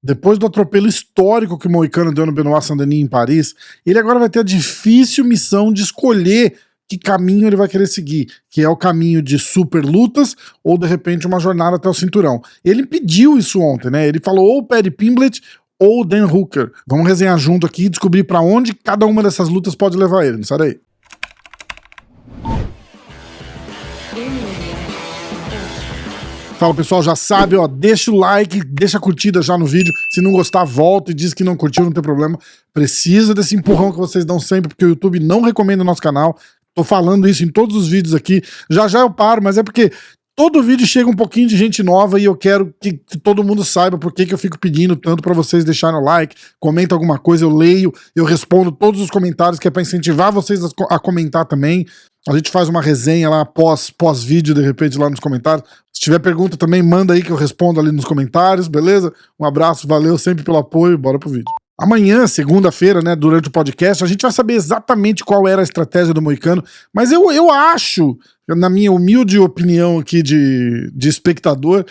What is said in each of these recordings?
depois do atropelo histórico que o Moicano deu no Benoit Saint-Denis em Paris, ele agora vai ter a difícil missão de escolher que caminho ele vai querer seguir, que é o caminho de super lutas ou de repente uma jornada até o cinturão. Ele pediu isso ontem, né? Ele falou ou Paddy Pimblett ou Dan Hooker. Vamos resenhar junto aqui e descobrir pra onde cada uma dessas lutas pode levar ele, não sai daí. Fala pessoal, já sabe, ó, deixa o like, deixa a curtida já no vídeo, se não gostar volta e diz que não curtiu, não tem problema, precisa desse empurrão que vocês dão sempre, porque o YouTube não recomenda o nosso canal, tô falando isso em todos os vídeos aqui, já eu paro, mas é porque todo vídeo chega um pouquinho de gente nova e eu quero que todo mundo saiba por que eu fico pedindo tanto pra vocês deixarem o like, comenta alguma coisa, eu leio, eu respondo todos os comentários, que é pra incentivar vocês a comentar também. A gente faz uma resenha lá pós-vídeo, de repente, lá nos comentários. Se tiver pergunta também, manda aí que eu respondo ali nos comentários, beleza? Um abraço, valeu sempre pelo apoio, bora pro vídeo. Amanhã, segunda-feira, né, durante o podcast, a gente vai saber exatamente qual era a estratégia do Moicano, mas eu acho, na minha humilde opinião aqui de espectador,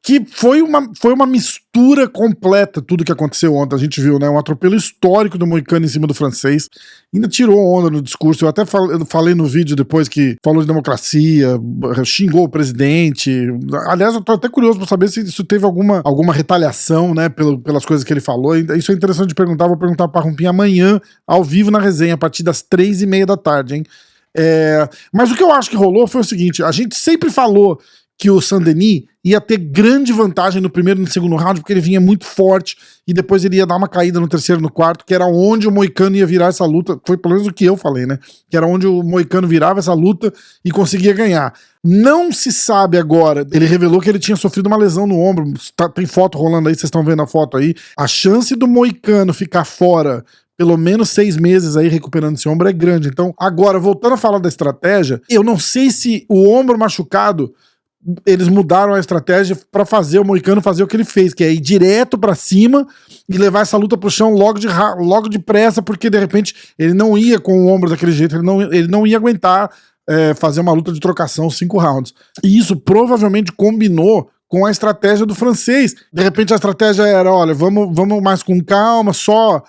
que foi uma mistura completa tudo que aconteceu ontem. A gente viu, né, um atropelo histórico do Moicano em cima do francês, ainda tirou onda no discurso. Eu até falei no vídeo depois que falou de democracia, xingou o presidente. Aliás, eu tô até curioso pra saber se isso teve alguma retaliação, né, pelas coisas que ele falou. Isso é interessante de perguntar, vou perguntar pra Rumpinha amanhã, ao vivo na resenha, a partir das 3h30 da tarde, hein. Mas o que eu acho que rolou foi o seguinte: a gente sempre falou que o Saint-Denis ia ter grande vantagem no primeiro e no segundo round, porque ele vinha muito forte, e depois ele ia dar uma caída no terceiro e no quarto, que era onde o Moicano ia virar essa luta, foi pelo menos o que eu falei, né, que era onde o Moicano virava essa luta e conseguia ganhar. Não se sabe agora, ele revelou que ele tinha sofrido uma lesão no ombro, tem foto rolando aí, vocês estão vendo a foto aí, a chance do Moicano ficar fora pelo menos 6 meses aí recuperando esse ombro é grande. Então, agora, voltando a falar da estratégia, eu não sei se o ombro machucado eles mudaram a estratégia pra fazer o Moicano fazer o que ele fez, que é ir direto pra cima e levar essa luta pro chão logo de pressa, porque de repente ele não ia com o ombro daquele jeito, ele não ia aguentar fazer uma luta de trocação 5 rounds. E isso provavelmente combinou com a estratégia do francês. De repente a estratégia era, olha, vamos mais com calma, só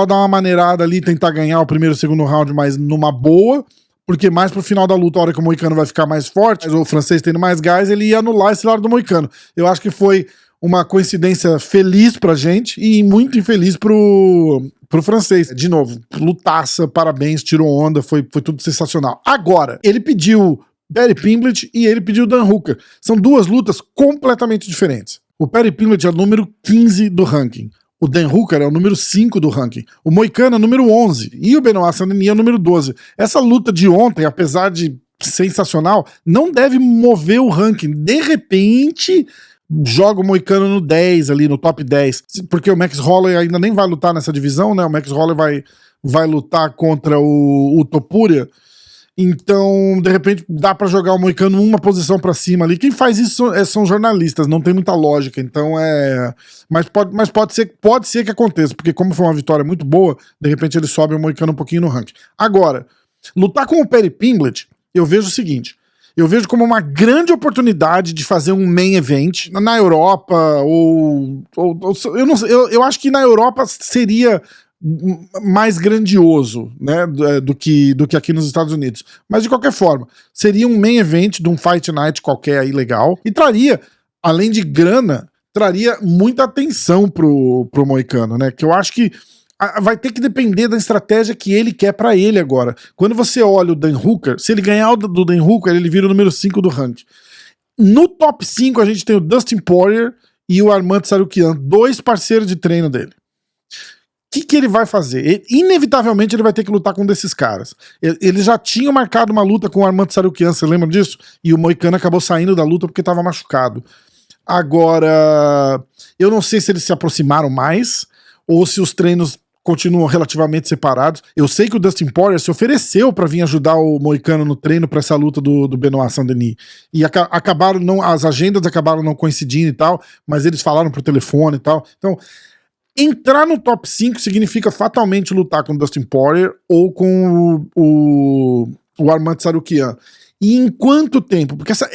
dar uma maneirada ali, tentar ganhar o primeiro e o segundo round, mas numa boa, porque mais pro final da luta, a hora que o Moicano vai ficar mais forte, mas o francês tendo mais gás, ele ia anular esse lado do Moicano. Eu acho que foi uma coincidência feliz pra gente e muito infeliz pro francês. De novo, lutaça, parabéns, tirou onda, foi tudo sensacional. Agora, ele pediu Paddy Pimblett e ele pediu Dan Hooker. São duas lutas completamente diferentes. O Paddy Pimblett é o número 15 do ranking. O Dan Hooker é o número 5 do ranking. O Moicano é o número 11. E o Benoit Saint-Denis é o número 12. Essa luta de ontem, apesar de sensacional, não deve mover o ranking. De repente, joga o Moicano no 10 ali, no top 10. Porque o Max Holloway ainda nem vai lutar nessa divisão, né? O Max Holloway vai lutar contra o Topuria. Então, de repente, dá pra jogar o Moicano uma posição pra cima ali. Quem faz isso são jornalistas, não tem muita lógica. Então Mas pode ser que aconteça, porque como foi uma vitória muito boa, de repente ele sobe o Moicano um pouquinho no ranking. Agora, lutar com o Paddy Pimblett, eu vejo o seguinte: eu vejo como uma grande oportunidade de fazer um main event na Europa, eu não sei, eu acho que na Europa seria mais grandioso, né, do que aqui nos Estados Unidos. Mas de qualquer forma, seria um main event de um Fight Night qualquer aí legal, e traria, além de grana, traria muita atenção pro Moicano, né, que eu acho que vai ter que depender da estratégia que ele quer pra ele agora. Quando você olha o Dan Hooker, se ele ganhar do Dan Hooker, ele vira o número 5 do ranking. No top 5 a gente tem o Dustin Poirier e o Arman Tsarukyan, 2 parceiros de treino dele. O que ele vai fazer? Inevitavelmente ele vai ter que lutar com um desses caras. Eles já tinham marcado uma luta com o Arman Tsarukyan, você lembra disso? E o Moicano acabou saindo da luta porque estava machucado. Agora, eu não sei se eles se aproximaram mais ou se os treinos continuam relativamente separados. Eu sei que o Dustin Poirier se ofereceu para vir ajudar o Moicano no treino para essa luta do Benoit Saint-Denis. E as agendas acabaram não coincidindo e tal, mas eles falaram pro telefone e tal. Então, entrar no top 5 significa fatalmente lutar com o Dustin Poirier ou com o o Arman Tsarukyan. E em quanto tempo? Porque se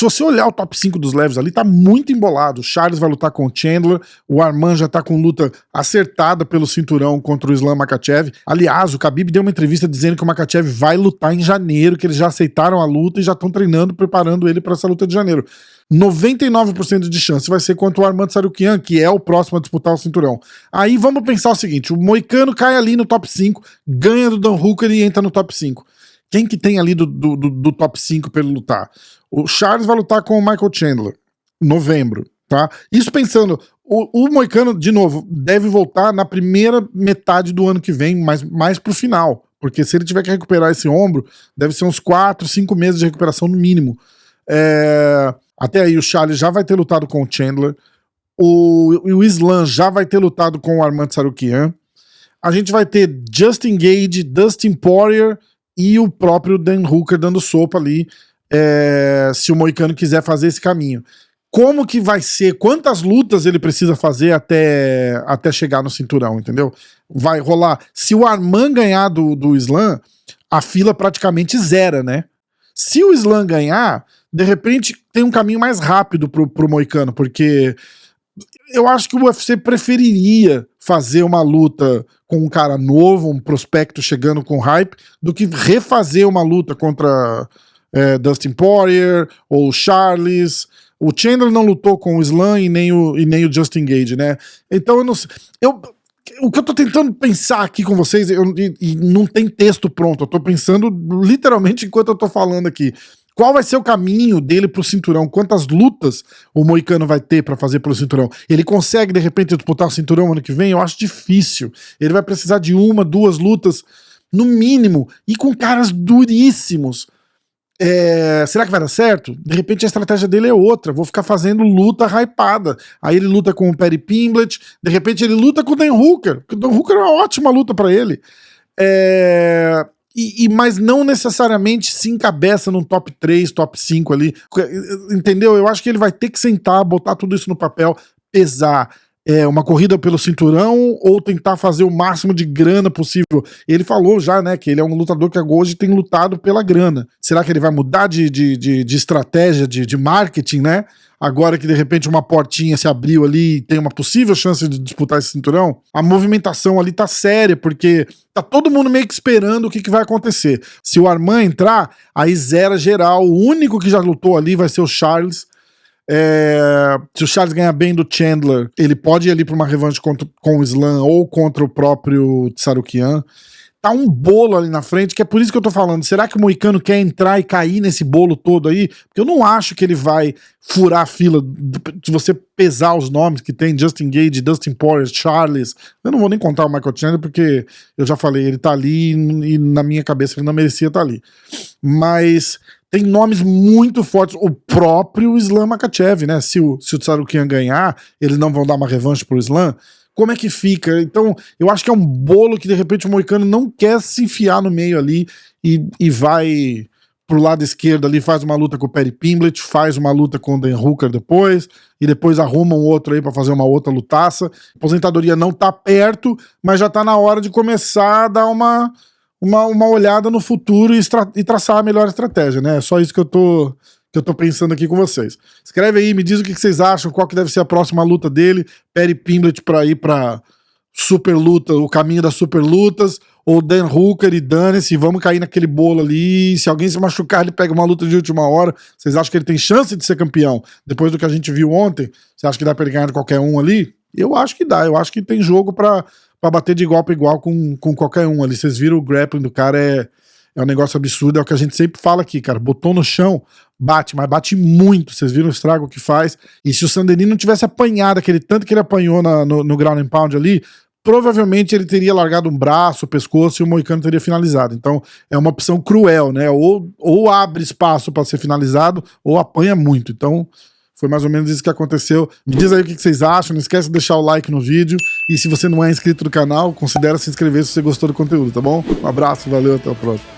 você olhar o top 5 dos leves ali, tá muito embolado. O Charles vai lutar com o Chandler, o Arman já tá com luta acertada pelo cinturão contra o Islam Makhachev. Aliás, o Khabib deu uma entrevista dizendo que o Makhachev vai lutar em janeiro, que eles já aceitaram a luta e já estão treinando, preparando ele para essa luta de janeiro. 99% de chance vai ser contra o Arman Tsarukyan, que é o próximo a disputar o cinturão. Aí vamos pensar o seguinte, o moicano cai ali no top 5, ganha do Dan Hooker e entra no top 5. Quem que tem ali do top 5 pra ele lutar? O Charles vai lutar com o Michael Chandler, em novembro, tá? Isso pensando, o moicano, de novo, deve voltar na primeira metade do ano que vem, mais pro final, porque se ele tiver que recuperar esse ombro, deve ser uns 4, 5 meses de recuperação no mínimo. Até aí o Charles já vai ter lutado com o Chandler, o Islam já vai ter lutado com o Arman Tsarukyan, a gente vai ter Justin Gage, Dustin Poirier e o próprio Dan Hooker dando sopa ali, se o moicano quiser fazer esse caminho. Como que vai ser? Quantas lutas ele precisa fazer até chegar no cinturão, entendeu? Vai rolar. Se o Arman ganhar do Islam, a fila praticamente zera, né? Se o Islam ganhar, de repente tem um caminho mais rápido pro moicano, porque eu acho que o UFC preferiria fazer uma luta com um cara novo, um prospecto chegando com hype, do que refazer uma luta contra Dustin Poirier ou Charles. O Chandler não lutou com o Islam e nem o Justin Gage, né? Então eu não sei. O que eu tô tentando pensar aqui com vocês, e não tem texto pronto, eu tô pensando literalmente enquanto eu tô falando aqui. Qual vai ser o caminho dele pro cinturão? Quantas lutas o moicano vai ter pra fazer pelo cinturão? Ele consegue, de repente, disputar o cinturão ano que vem? Eu acho difícil. Ele vai precisar de 1, 2 lutas, no mínimo, e com caras duríssimos. Será que vai dar certo? De repente a estratégia dele é outra. Vou ficar fazendo luta hypada. Aí ele luta com o Paddy Pimblett, de repente ele luta com o Dan Hooker. O Dan Hooker é uma ótima luta pra ele. Mas não necessariamente se encabeça num top 3, top 5 ali, entendeu? Eu acho que ele vai ter que sentar, botar tudo isso no papel, pesar uma corrida pelo cinturão ou tentar fazer o máximo de grana possível. Ele falou já, né, que ele é um lutador que hoje tem lutado pela grana. Será que ele vai mudar de estratégia, de marketing, né? Agora que de repente uma portinha se abriu ali e tem uma possível chance de disputar esse cinturão, a movimentação ali tá séria, porque tá todo mundo meio que esperando o que vai acontecer. Se o Arman entrar, aí zera geral, o único que já lutou ali vai ser o Charles. Se o Charles ganhar bem do Chandler, ele pode ir ali pra uma revanche com o Islam ou contra o próprio Tsarukyan. Tá um bolo ali na frente, que é por isso que eu tô falando. Será que o moicano quer entrar e cair nesse bolo todo aí? Porque eu não acho que ele vai furar a fila. Se você pesar os nomes que tem, Justin Gage, Dustin Poirier, Charles, eu não vou nem contar o Michael Chandler, porque eu já falei, ele tá ali e na minha cabeça ele não merecia estar ali. Mas tem nomes muito fortes. O próprio Islam Makhachev, né? Se o Tsarukyan ganhar, eles não vão dar uma revanche pro Islam. Como é que fica? Então, eu acho que é um bolo que de repente o moicano não quer se enfiar no meio ali e vai pro lado esquerdo ali, faz uma luta com o Paddy Pimblett, faz uma luta com o Dan Hooker depois, e depois arruma um outro aí pra fazer uma outra lutaça. A aposentadoria não tá perto, mas já tá na hora de começar a dar uma olhada no futuro e traçar a melhor estratégia, né? É só isso que eu tô pensando aqui com vocês. Escreve aí, me diz o que vocês acham, qual que deve ser a próxima luta dele, Paddy Pimblett pra ir pra super luta, o caminho das super lutas, ou Dan Hooker e dane-se, vamos cair naquele bolo ali, se alguém se machucar ele pega uma luta de última hora. Vocês acham que ele tem chance de ser campeão? Depois do que a gente viu ontem, você acha que dá pra ele ganhar de qualquer um ali? Eu acho que dá, eu acho que tem jogo pra bater de igual pra igual com qualquer um ali. Vocês viram o grappling do cara, é um negócio absurdo, é o que a gente sempre fala aqui, cara. Botou no chão, bate, mas bate muito. Vocês viram o estrago que faz. E se o Sandeni não tivesse apanhado aquele tanto que ele apanhou no ground and pound ali, provavelmente ele teria largado um braço, o pescoço e o moicano teria finalizado. Então é uma opção cruel, né? Ou abre espaço para ser finalizado, ou apanha muito. Então foi mais ou menos isso que aconteceu. Me diz aí o que vocês acham, não esquece de deixar o like no vídeo. E se você não é inscrito no canal, considere se inscrever se você gostou do conteúdo, tá bom? Um abraço, valeu, até o próximo.